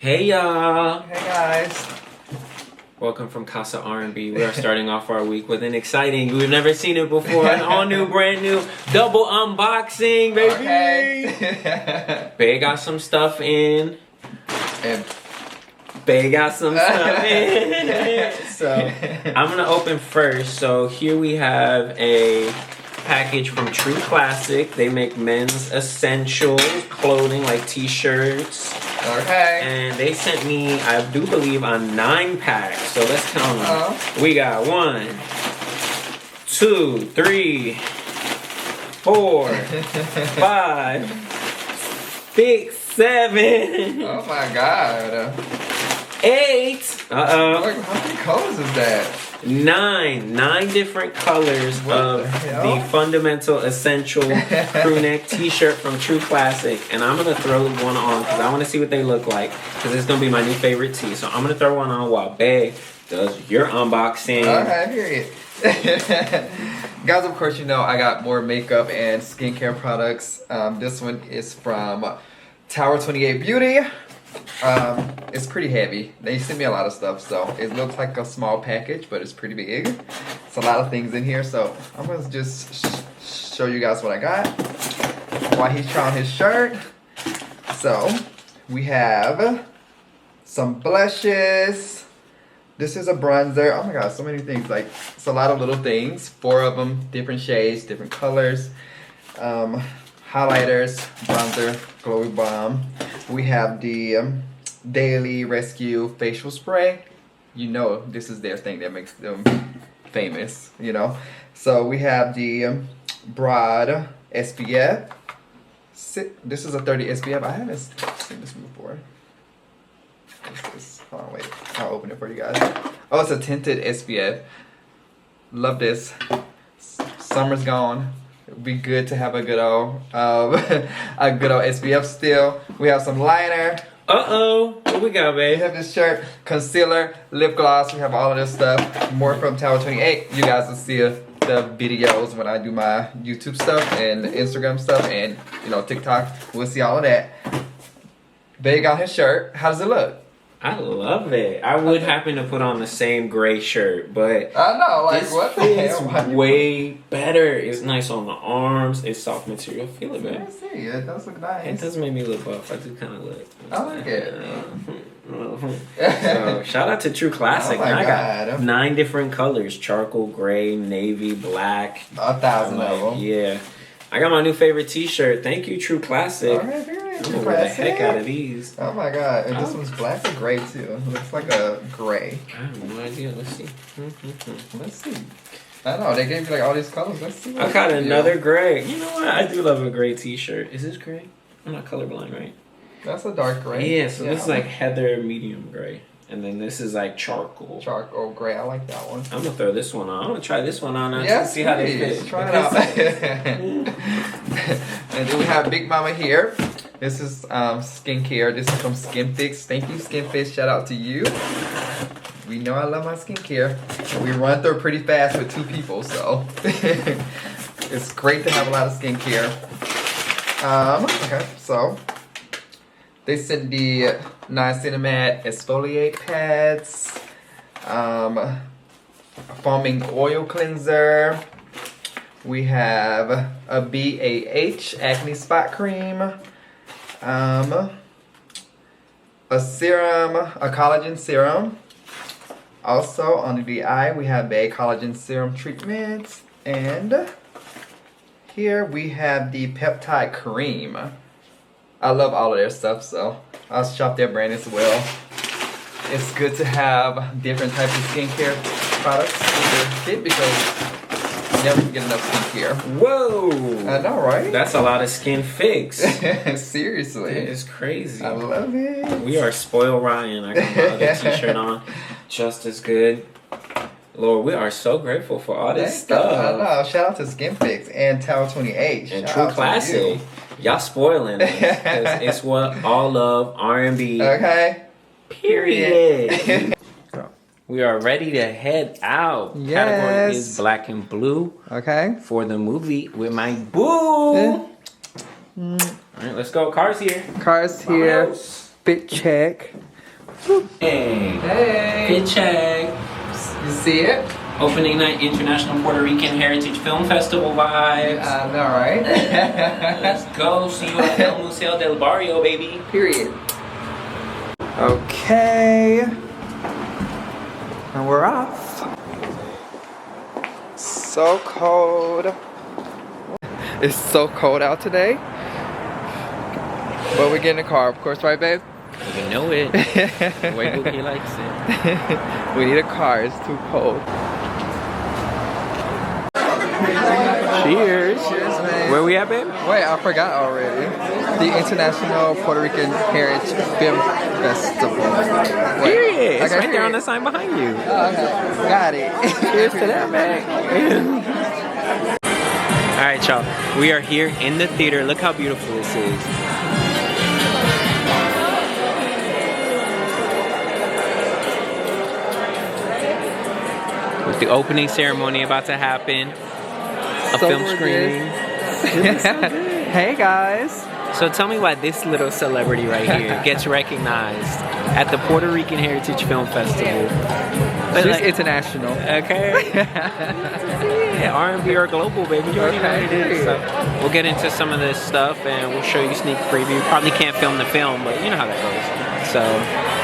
Hey y'all! Hey guys. Welcome from Casa R&B. We are starting off our week with an exciting, we've never seen it before, an all new, brand new double unboxing, baby! Okay. Bae got some stuff in. And Bae got some stuff in. So, I'm gonna open first. So, here we have a package from True Classic. They make men's essential clothing like t-shirts. okay. And they sent me, I do believe, a 9-pack. So let's count them. We got 1, 2, 3, 4, 5, 6, 7, Oh my god. 8. Look, how many colors is that? 9 different colors What of the hell? the fundamental essential crew neck t-shirt from True Classic, and I'm gonna throw one on because I want to see what they look like because it's gonna be my new favorite tee. So I'm gonna throw one on while Bae does your unboxing. Okay, period. Guys, of course, you know I got more makeup and skincare products. This one is from Tower 28 Beauty. It's pretty heavy. They sent me a lot of stuff, so it looks like a small package, but it's pretty big. It's a lot of things in here, so I'm gonna just show you guys what I got while he's trying his shirt. So we have some blushes. This is a bronzer. Oh my god, so many things. Like, it's a lot of little things. 4 of them, different shades, different colors. Highlighters, bronzer, glowy balm. We have the Daily Rescue facial spray. You know, this is their thing that makes them famous, you know. So we have the Broad SPF. This is a 30 SPF. I haven't seen this before. What's this? Hold on, wait. I'll open it for you guys. Oh, it's a tinted SPF. Love this. Summer's gone. It'd be good to have a good old SPF still. We have some liner. What we got, We babe? have this shirt, concealer, lip gloss. We have all of this stuff. More from Tower 28. You guys will see the videos when I do my YouTube stuff and Instagram stuff and, you know, TikTok. We'll see all of that. Bae got his shirt. How does it look? I love it. I would happen to put on the same gray shirt, but I know, like, this what the fits hell? way better. It's nice on the arms. It's soft material. Feel it, man. Let's see. It does look It nice. does make me look buff. I do kind of look. I like it. So, shout out to True Classic. Oh my I God. got 9 different colors: charcoal, gray, navy, black. 1,000 of them. Yeah. I got my new favorite T-shirt. Thank you, True Classic. Okay, period. I'm gonna wear the heck out of these. Oh my god, and this one's black or gray too. It looks like a gray. I have no idea. Let's see. Let's see. I don't know, they gave me like all these colors. Let's see. I got another gray. You know what? I do love a gray T-shirt. Is this gray? I'm not colorblind, right? That's a dark gray. Yeah. So this is like heather medium gray, and then this is like charcoal. Charcoal gray. I like that one. I'm gonna throw this one on. I'm gonna try this one on and Yes, see how they please. fit. Try it out. And then we have Big Mama here. This is skincare. This is from Skin Fix. Thank you, Skin Fix. Shout out to you. We know I love my skincare. We run through pretty fast with 2 people, so it's great to have a lot of skincare. Okay, so they sent the Niacinamide exfoliate pads, foaming oil cleanser. We have a BAH acne spot cream, a serum, a collagen serum. Also under the eye, we have a collagen serum treatment, and here we have the peptide cream. I love all of their stuff, so I'll shop their brand as well. It's good to have different types of skincare products in your kit because you never get enough skincare. Whoa! I know, right? That's a lot of Skin Fix. Seriously. It is crazy. I love it. We are spoiled Ryan. I got my other T-shirt on, just as good. Lord, we are so grateful for all this I stuff. know. Shout out to Skin Fix and Tower 28. And Shout True out to Classic. you. Y'all spoiling us. 'Cause it's what all of R&B. Okay. Period. We are ready to head out. Yes. Category is black and blue Okay. for the movie with my boo. All right, let's go. Cars here. Cars here. Vamos. Fit check. Hey. Hey. Fit check. You see it? Opening night International Puerto Rican Heritage Film Festival vibes. I know, right? Let's go. See you at El Museo del Barrio, baby. Period. Okay. And we're off. So cold. It's so cold out today. But we get in the car, of course, right, babe? You know it. The way Bookie likes it. We need a car, it's too cold. Cheers. Cheers, man. Where we at, babe? Wait, I forgot already. The International Puerto Rican Heritage Film Festival. Wait, Period. It's okay, right there on period. the sign behind you. Oh, okay. Got it. Cheers to that, man. All right, y'all. We are here in the theater. Look how beautiful this is. With the opening ceremony about to happen. A So film we're screening. Hey guys. So tell me why this little celebrity right here gets recognized at the Puerto Rican Heritage Film Festival. But She's like, international. okay. Yeah, R&B or global, baby. You already know what it is. So we'll get into some of this stuff and we'll show you a sneak preview. Probably can't film the film, but you know how that goes. So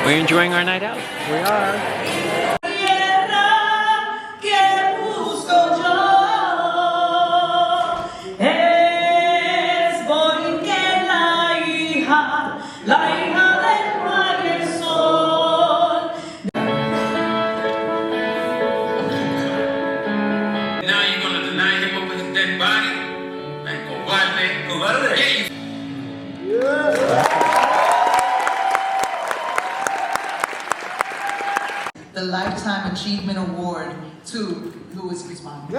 we're enjoying our night out. We are. Now you're gonna deny him up with his dead body? Like, cobarde. The Lifetime Achievement Award to Luis Guzman.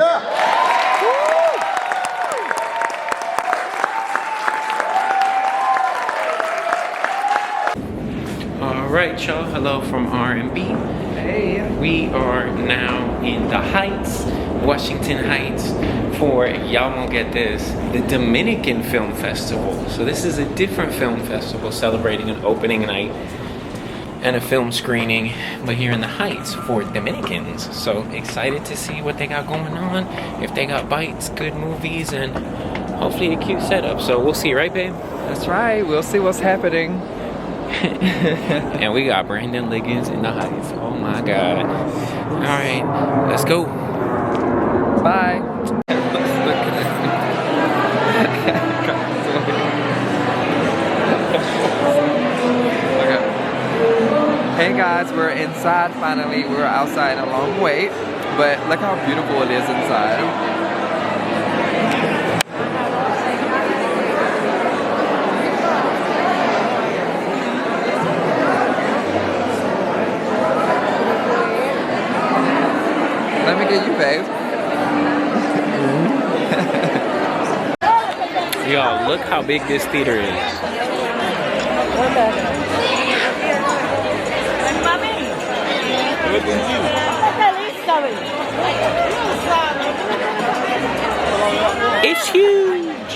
All right, y'all. Hello from R&B. Hey. We are now in the Heights, Washington Heights, for, y'all won't get this, the Dominican Film Festival. So this is a different film festival celebrating an opening night and a film screening, but here in the Heights for Dominicans. So excited to see what they got going on, if they got bites, good movies, and hopefully a cute setup. So we'll see, right, babe? That's right. We'll see what's happening. And we got Brandon Liggins in the Heights. Oh my God. All right, let's go. Bye. Hey guys, we're inside finally. We were outside a long wait, but look how beautiful it is inside. Let me get you, babe. Y'all, look how big this theater is. It's huge.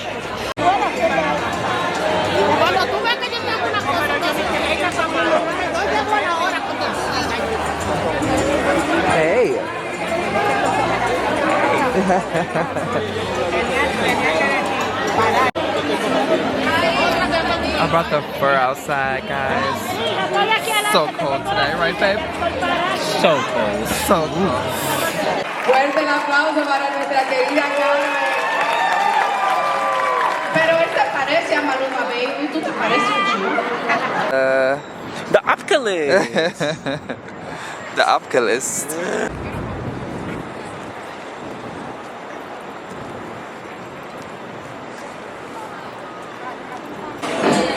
Hey. I brought the fur outside, guys. So cold today, right, babe? So cold. So cold. Fuerte el aplauso para nuestra querida Carmen. Pero él se parece a Maluma Baby, tú te pareces a Chu. The Oculus. The Oculus.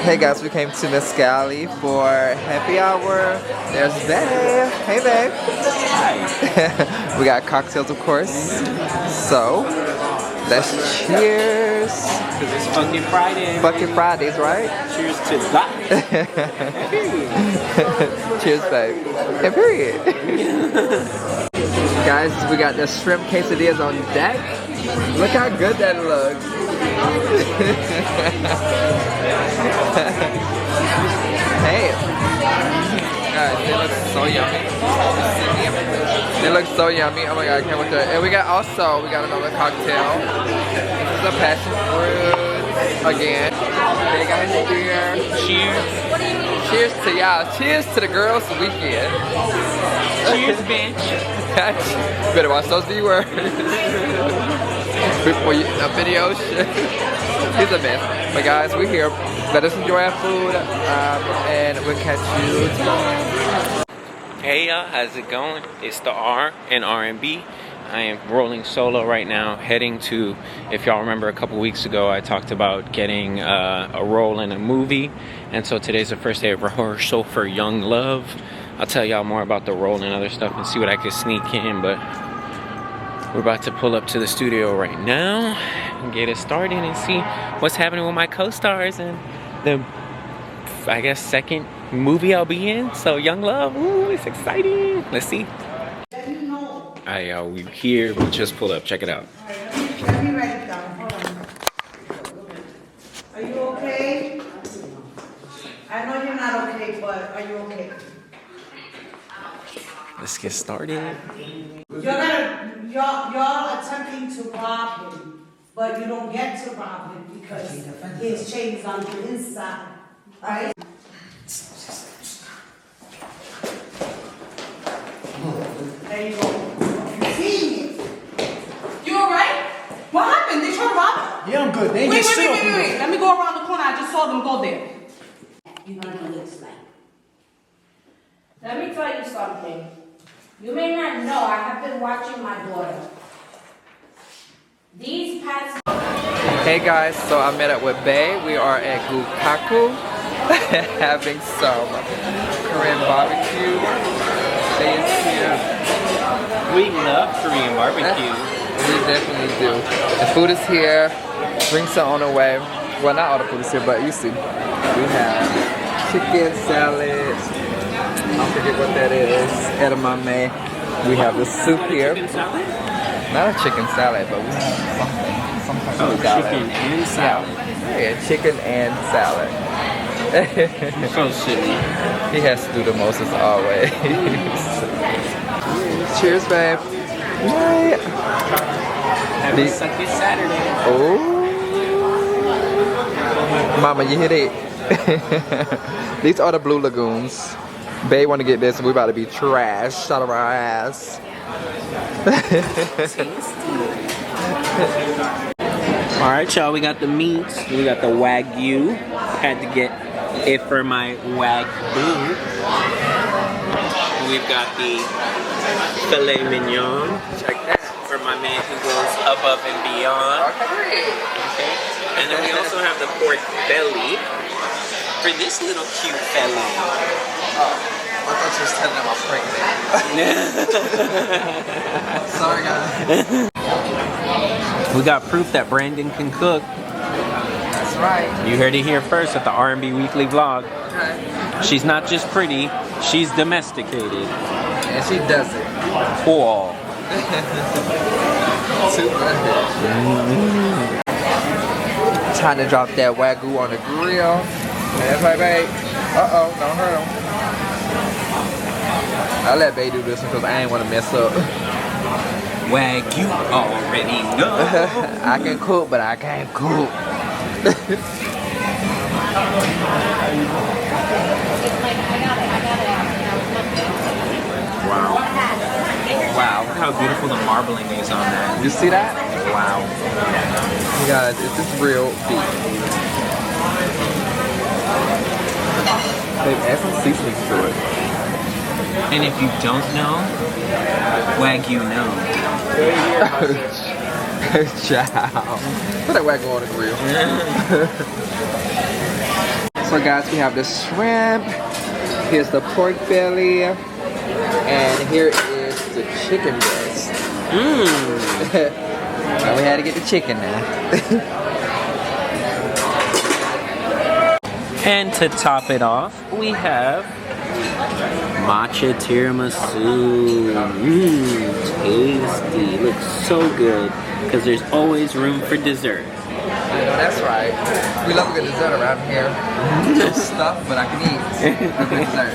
Hey guys, we came to Mescali for happy hour. There's Babe. Hey babe. Hi. We got cocktails, of course. So, let's cheers. Because it's fucking Friday. Fucking Fridays, right? Cheers to that. Cheers, babe. And period. Guys, we got the shrimp quesadillas on deck. Look how good that looks. Hey. Alright, so yummy. It looks so yummy. Oh my god, I can't wait to it. And we got another cocktail. This is a passion fruit again. They got his beer. Cheers. Cheers to y'all. Cheers to the girls' weekend. Cheers, bitch. Better watch those D-words. Before you video shit. He's a mess. But guys, we're here. Let us enjoy our food. And we'll catch you tomorrow. Hey y'all, how's it going? It's the R and R&B. I am rolling solo right now, heading to, if y'all remember a couple weeks ago, I talked about getting a role in a movie. And so today's the first day of rehearsal for Young Love. I'll tell y'all more about the role and other stuff and see what I can sneak in, but we're about to pull up to the studio right now and get it started and see what's happening with my co-stars and the, I guess, second movie I'll be in. So Young Love, ooh, it's exciting. Let's see. Alright y'all, we here, we just pulled up, check it out. Let me write it down, hold on. Are you okay? I know you're not okay, but are you okay? Let's get started. Y'all attempting to rob him, but you don't get to rob him because his chain is on the inside, right? There you go. You alright? What happened? They tried to rob him? Yeah, I'm good. They ain't Wait. get shit off me. Let me go around the corner. I just saw them go there. You know what it looks like. Let me tell you something. You may not know, I have been watching my daughter. These past... Hey guys, so I met up with Bae. We are at Gukaku having some Korean barbecue. Bae is here. We love Korean barbecue. We definitely do. The food is here. Drinks are on the way. Well, not all the food is here, but you see. We have chicken salad. I forget what that is. Edamame. We have the soup here. Not a chicken salad, but we have some kind of salad. Chicken and salad. Yeah, chicken and salad. So silly. He has to do the most as always. Cheers, babe. Yay. Have a sucky Saturday. Oh. Mama, you hit it. These are the Blue Lagoons. Bae want to get this and we about to be trashed out of our ass. Alright y'all, we got the meats. We got the Wagyu. Had to get it for my Wagyu. We've got the filet mignon. Check that. For my man who goes above and beyond. Okay. Okay. And then we also have the pork belly for this little cute fella. I thought you was telling them I'm pregnant. Sorry guys. We got proof that Brandon can cook. That's right. You heard it here first at the R&B Weekly Vlog. Okay. She's not just pretty, she's domesticated. And she does it. Cool. Time to drop that Wagyu on the grill. That's right, babe. Uh-oh, don't hurt him. I let Bae do this one because I ain't want to mess up. Wagyu already know. I can cook, but I can't cook. Wow. Wow, look how beautiful the marbling is on that. You see that? Wow. You guys, it's just real beef. They've add some seasonings to it. And if you don't know, Wagyu know. Ciao. Put that Wagyu on the grill. So guys, we have the shrimp. Here's the pork belly. And here is the chicken breast. Now we had to get the chicken now. And to top it off, we have matcha tiramisu. Tasty. Looks so good because there's always room for dessert. That's right. We love a good dessert around here. No stuff, but I can eat a good dessert.